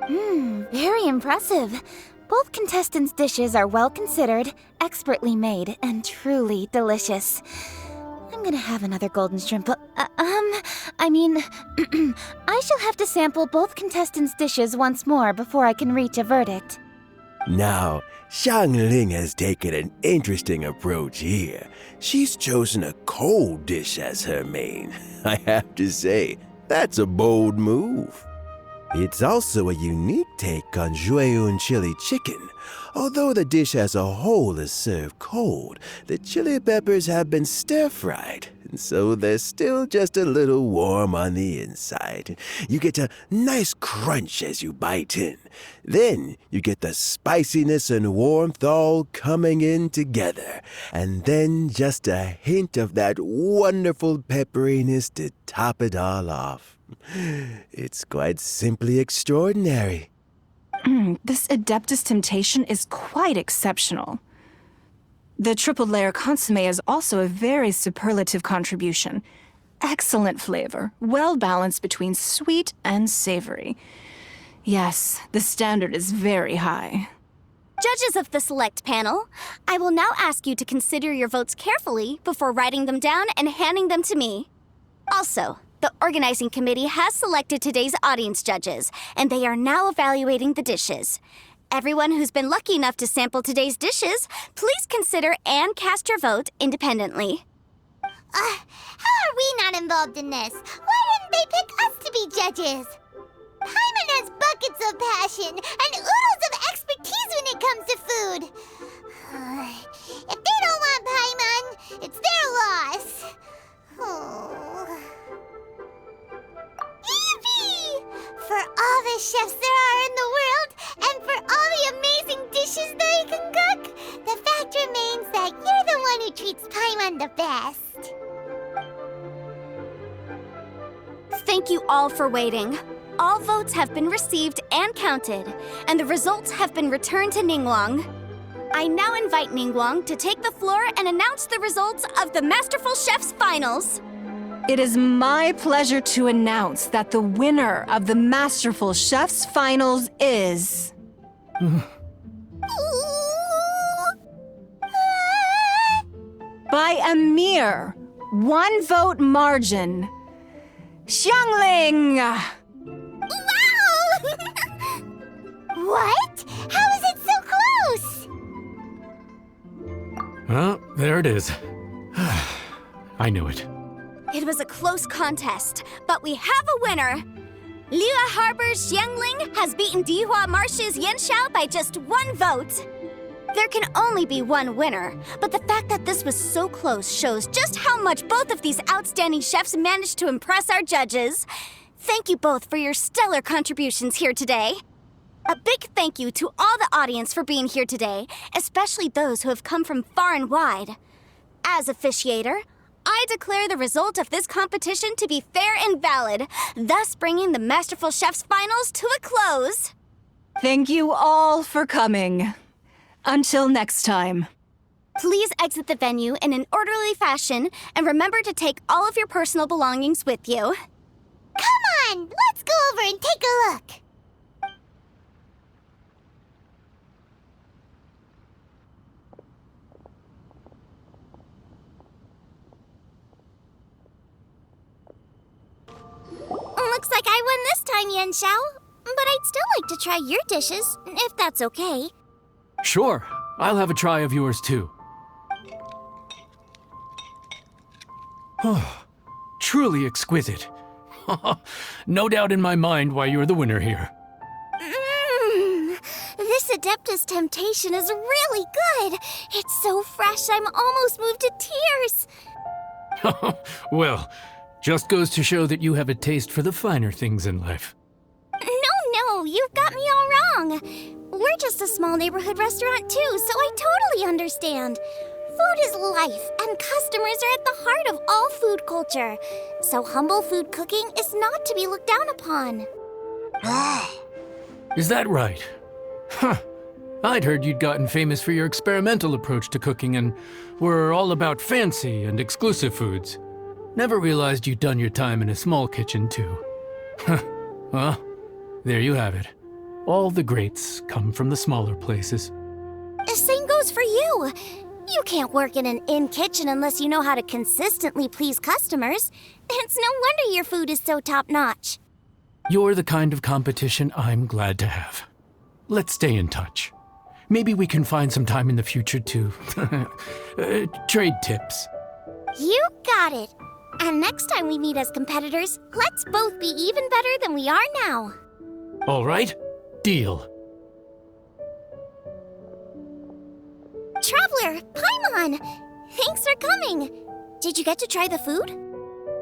Very impressive. Both contestants' dishes are well considered, expertly made, and truly delicious. I'm gonna have another golden shrimp. I shall have to sample both contestants' dishes once more before I can reach a verdict. Now, Xiangling has taken an interesting approach here. She's chosen a cold dish as her main. I have to say, that's a bold move. It's also a unique take on Jueyun chili chicken. Although the dish as a whole is served cold, the chili peppers have been stir-fried, and so they're still just a little warm on the inside. You get a nice crunch as you bite in. Then you get the spiciness and warmth all coming in together, and then just a hint of that wonderful pepperiness to top it all off. It's quite simply extraordinary. This Adeptus Temptation is quite exceptional. The triple layer consomme is also a very superlative contribution. Excellent flavor, well balanced between sweet and savory. Yes, the standard is very high. Judges of the select panel, I will now ask you to consider your votes carefully before writing them down and handing them to me. Also, the organizing committee has selected today's audience judges, and they are now evaluating the dishes. Everyone who's been lucky enough to sample today's dishes, please consider and cast your vote independently. How are we not involved in this? Why didn't they pick us to be judges? Paimon has buckets of passion and oodles of expertise when it comes to food. If they don't want Paimon, it's their loss. Oh. Yippee! For all the chefs there are in the world, and for all the amazing dishes they can cook, the fact remains that you're the one who treats Paimon the best. Thank you all for waiting. All votes have been received and counted, and the results have been returned to Ningguang. I now invite Ningguang to take the floor and announce the results of the Masterful Chef's Finals. It is my pleasure to announce that the winner of the Masterful Chef's Finals is... by a mere 1 vote margin, Xiangling! Wow! What? How is it so close? Well, there it is. I knew it. It was a close contest, but we have a winner. Liyue Harbor's Xiangling has beaten Dihua Marsh's Yanxiao by just 1 vote. There can only be one winner, but the fact that this was so close shows just how much both of these outstanding chefs managed to impress our judges. Thank you both for your stellar contributions here today. A big thank you to all the audience for being here today, especially those who have come from far and wide. As officiator, I declare the result of this competition to be fair and valid, thus bringing the Masterful Chef's Finals to a close. Thank you all for coming. Until next time. Please exit the venue in an orderly fashion, and remember to take all of your personal belongings with you. Come on, let's go over and take a look. Looks like I won this time, Yanxiao. But I'd still like to try your dishes, if that's okay. Sure, I'll have a try of yours too. Truly exquisite. No doubt in my mind why you're the winner here. This Adeptus Temptation is really good. It's so fresh, I'm almost moved to tears. Well, just goes to show that you have a taste for the finer things in life. No, you've got me all wrong. We're just a small neighborhood restaurant too, so I totally understand. Food is life, and customers are at the heart of all food culture. So humble food cooking is not to be looked down upon. Is that right? Huh. I'd heard you'd gotten famous for your experimental approach to cooking and were all about fancy and exclusive foods. Never realized you'd done your time in a small kitchen too. Well, there you have it. All the greats come from the smaller places. The same goes for you. You can't work in an inn kitchen unless you know how to consistently please customers. It's no wonder your food is so top-notch. You're the kind of competition I'm glad to have. Let's stay in touch. Maybe we can find some time in the future to trade tips. You got it. And next time we meet as competitors, let's both be even better than we are now. All right? Deal. Traveler, Paimon! Thanks for coming. Did you get to try the food?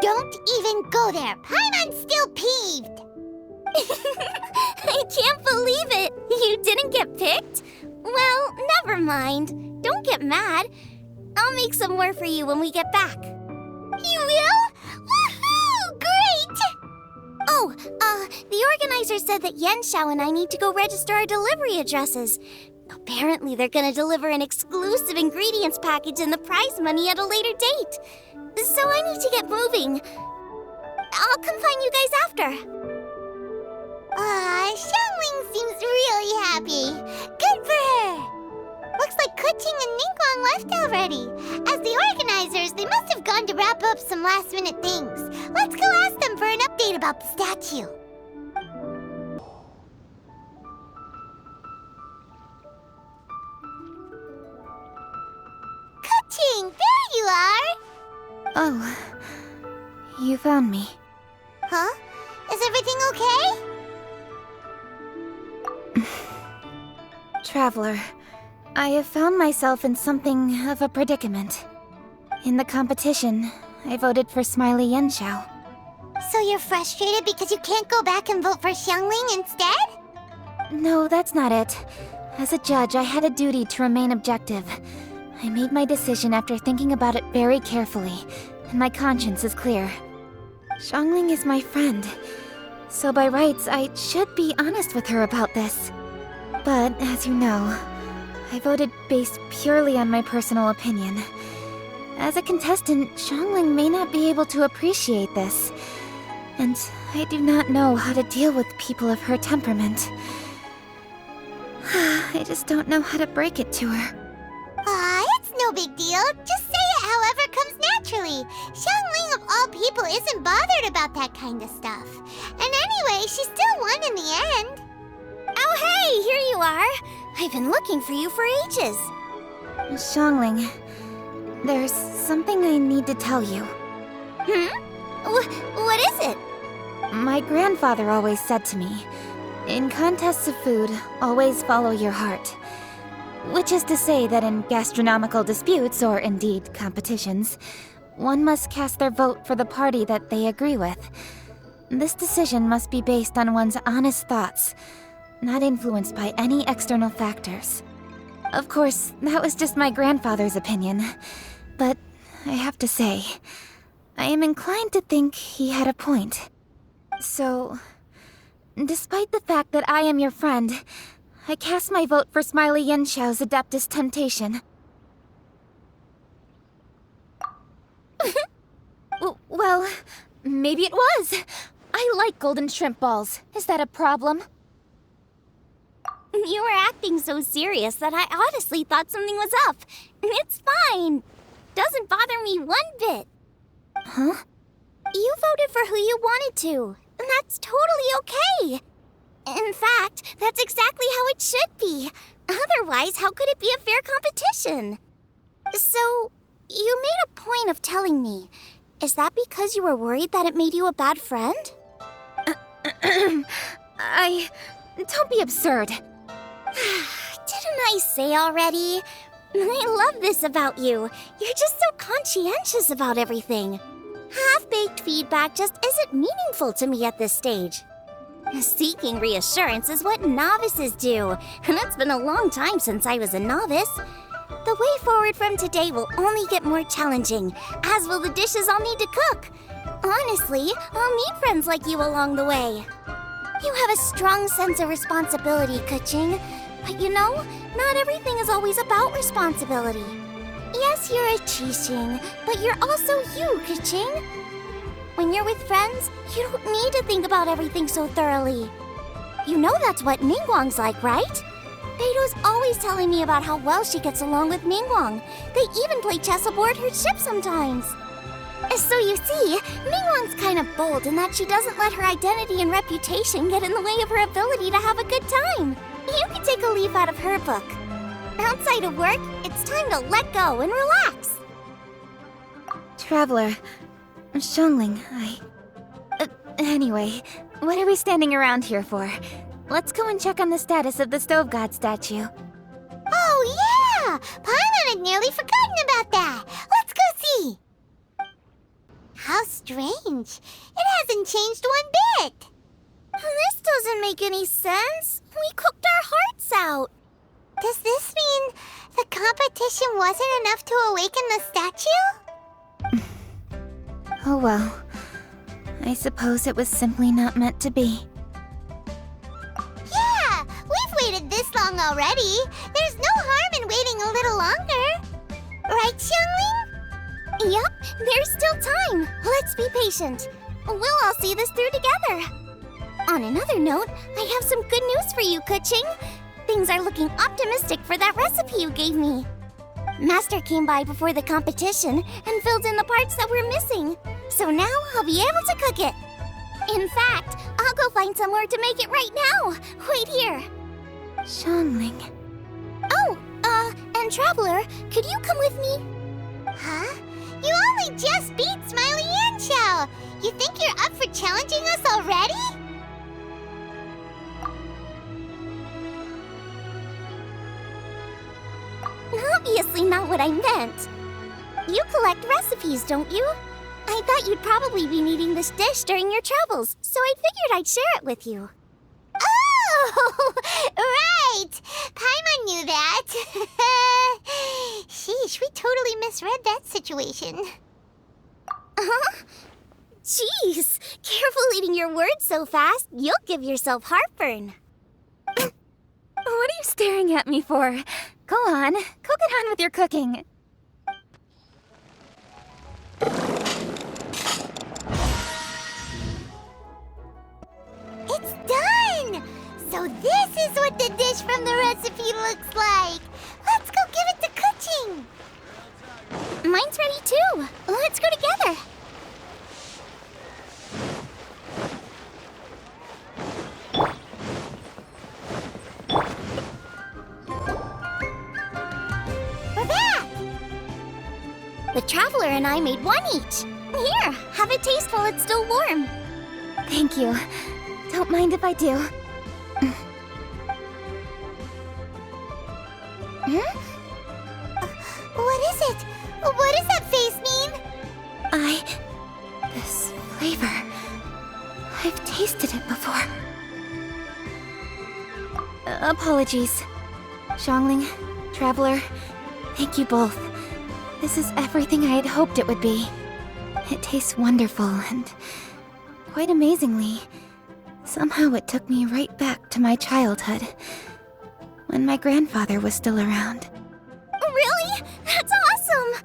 Don't even go there. Paimon's still peeved. I can't believe it. You didn't get picked? Well, never mind. Don't get mad. I'll make some more for you when we get back. You will? Woohoo! Great! Oh, the organizer said that Yenshao and I need to go register our delivery addresses. Apparently, they're gonna deliver an exclusive ingredients package and the prize money at a later date. So I need to get moving. I'll come find you guys after. Xiangling seems really happy. Good for her. Looks like Kuching and Ningguang left already. As the organizers, they must have gone to wrap up some last-minute things. Let's go ask them for an update about the statue. Kuching, there you are! Oh, you found me. Huh? Is everything okay? Traveler, I have found myself in something of a predicament. In the competition, I voted for Smiley Yenshao. So you're frustrated because you can't go back and vote for Xiangling instead? No, that's not it. As a judge, I had a duty to remain objective. I made my decision after thinking about it very carefully, and my conscience is clear. Xiangling is my friend, so by rights, I should be honest with her about this. But, as you know, I voted based purely on my personal opinion. As a contestant, Xiangling may not be able to appreciate this, and I do not know how to deal with people of her temperament. I just don't know how to break it to her. It's no big deal. Just say it however comes naturally. Xiangling of all people isn't bothered about that kind of stuff. And anyway, she still won in the end. Oh, hey, here you are. I've been looking for you for ages. Xiangling, there's something I need to tell you. What is it? My grandfather always said to me, in contests of food, always follow your heart. Which is to say that in gastronomical disputes, or indeed competitions, one must cast their vote for the party that they agree with. This decision must be based on one's honest thoughts, not influenced by any external factors. Of course, that was just my grandfather's opinion, but I have to say, I am inclined to think he had a point. So, despite the fact that I am your friend, I cast my vote for Smiley Yenshao's Adeptus Temptation. Well, maybe it was. I like golden shrimp balls. Is that a problem? You were acting so serious that I honestly thought something was up. It's fine. Doesn't bother me one bit. Huh? You voted for who you wanted to, and that's totally okay. In fact, that's exactly how it should be. Otherwise, how could it be a fair competition? So, you made a point of telling me. Is that because you were worried that it made you a bad friend? Don't be absurd. Didn't I say already? I love this about you. You're just so conscientious about everything. Half-baked feedback just isn't meaningful to me at this stage. Seeking reassurance is what novices do, and it's been a long time since I was a novice. The way forward from today will only get more challenging, as will the dishes I'll need to cook. Honestly, I'll meet friends like you along the way. You have a strong sense of responsibility, Kuching. But you know, not everything is always about responsibility. Yes, you're a Qixing, but you're also you, Kuching. When you're with friends, you don't need to think about everything so thoroughly. You know that's what Ningguang's like, right? Beto's always telling me about how well she gets along with Ningguang. They even play chess aboard her ship sometimes. So you see, Ningguang's kind of bold in that she doesn't let her identity and reputation get in the way of her ability to have a good time. You can take a leaf out of her book. Outside of work, it's time to let go and relax. Traveler, Xiangling, anyway, what are we standing around here for? Let's go and check on the status of the Stove God statue. Oh, yeah! Paimon had nearly forgotten about that. Let's go see. How strange. It hasn't changed one bit. This doesn't make any sense. We cooked our hearts out. Does this mean the competition wasn't enough to awaken the statue? Oh well. I suppose it was simply not meant to be. Yeah, we've waited this long already. There's no harm in waiting a little longer. Right, Xiangling? Yup, there's still time. Let's be patient. We'll all see this through together. On another note, I have some good news for you, Kuching. Things are looking optimistic for that recipe you gave me. Master came by before the competition and filled in the parts that were missing. So now I'll be able to cook it. In fact, I'll go find somewhere to make it right now. Wait here. Xiangling. Oh, and Traveler, could you come with me? Huh? You only just beat Smiley Yanxiao. You think you're up for challenging us already? Obviously not what I meant. You collect recipes, don't you? I thought you'd probably be needing this dish during your travels, so I figured I'd share it with you. Oh, right! Paimon knew that. Sheesh, we totally misread that situation. Huh? Jeez, careful eating your words so fast. You'll give yourself heartburn. What are you staring at me for? Go on, get on with your cooking. It's done! So this is what the dish from the recipe looks like. Let's go give it to Kuching. Mine's ready too. Let's go together. We're back! The Traveler and I made one each. Here, have a taste while it's still warm. Thank you. Don't mind if I do. What is it? What does that face mean? This flavor... I've tasted it before. Apologies. Xiangling, Traveler, thank you both. This is everything I had hoped it would be. It tastes wonderful and... quite amazingly, somehow it took me right back to my childhood, when my grandfather was still around. Really? That's awesome!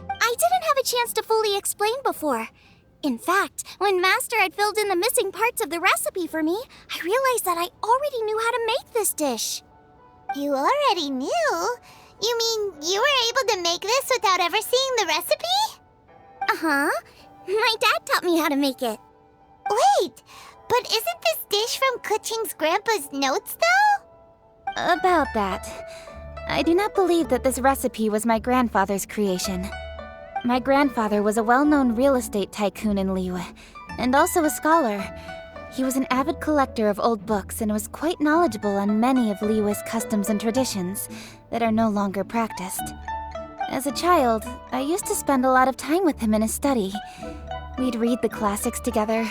I didn't have a chance to fully explain before. In fact, when Master had filled in the missing parts of the recipe for me, I realized that I already knew how to make this dish. You already knew? You mean you were able to make this without ever seeing the recipe? Uh-huh. My dad taught me how to make it. Wait, but isn't this dish from Kuching's grandpa's notes, though? About that, I do not believe that this recipe was my grandfather's creation. My grandfather was a well-known real estate tycoon in Liyue, and also a scholar. He was an avid collector of old books and was quite knowledgeable on many of Liyue's customs and traditions that are no longer practiced. As a child, I used to spend a lot of time with him in his study. We'd read the classics together,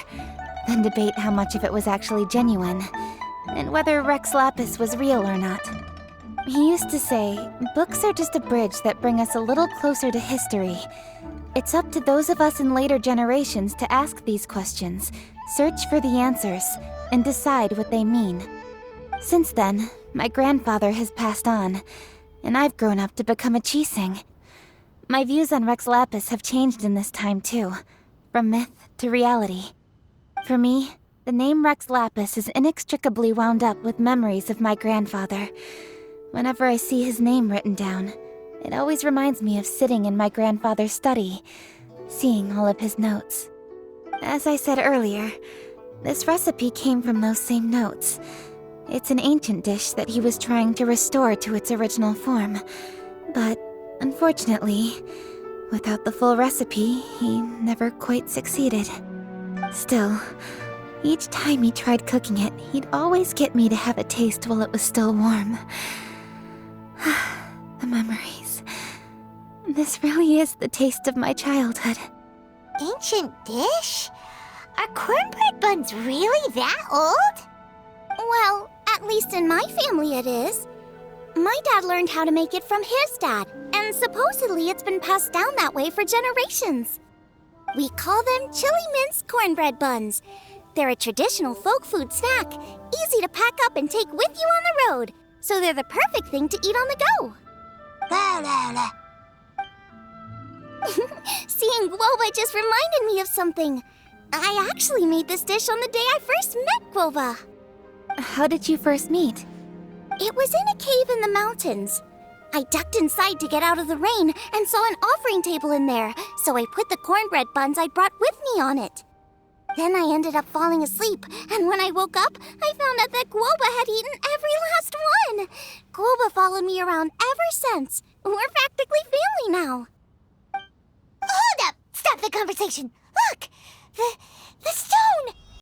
then debate how much of it was actually genuine, and whether Rex Lapis was real or not. He used to say, books are just a bridge that bring us a little closer to history. It's up to those of us in later generations to ask these questions, search for the answers, and decide what they mean. Since then, my grandfather has passed on, and I've grown up to become a Qixing. My views on Rex Lapis have changed in this time too, from myth to reality. For me, The name Rex Lapis is inextricably wound up with memories of my grandfather. Whenever I see his name written down, it always reminds me of sitting in my grandfather's study, seeing all of his notes. As I said earlier, this recipe came from those same notes. It's an ancient dish that he was trying to restore to its original form. But, unfortunately, without the full recipe, he never quite succeeded. Still, each time he tried cooking it, he'd always get me to have a taste while it was still warm. The memories. This really is the taste of my childhood. Ancient dish? Are cornbread buns really that old? Well, at least in my family it is. My dad learned how to make it from his dad, and supposedly it's been passed down that way for generations. We call them chili mince cornbread buns. They're a traditional folk food snack, easy to pack up and take with you on the road, so they're the perfect thing to eat on the go. La la la. Seeing Guoba just reminded me of something. I actually made this dish on the day I first met Guoba. How did you first meet? It was in a cave in the mountains. I ducked inside to get out of the rain and saw an offering table in there, so I put the cornbread buns I'd brought with me on it. Then I ended up falling asleep, and when I woke up, I found out that Guoba had eaten every last one. Guoba followed me around ever since. We're practically family now. Hold up! Stop the conversation! Look! The stone!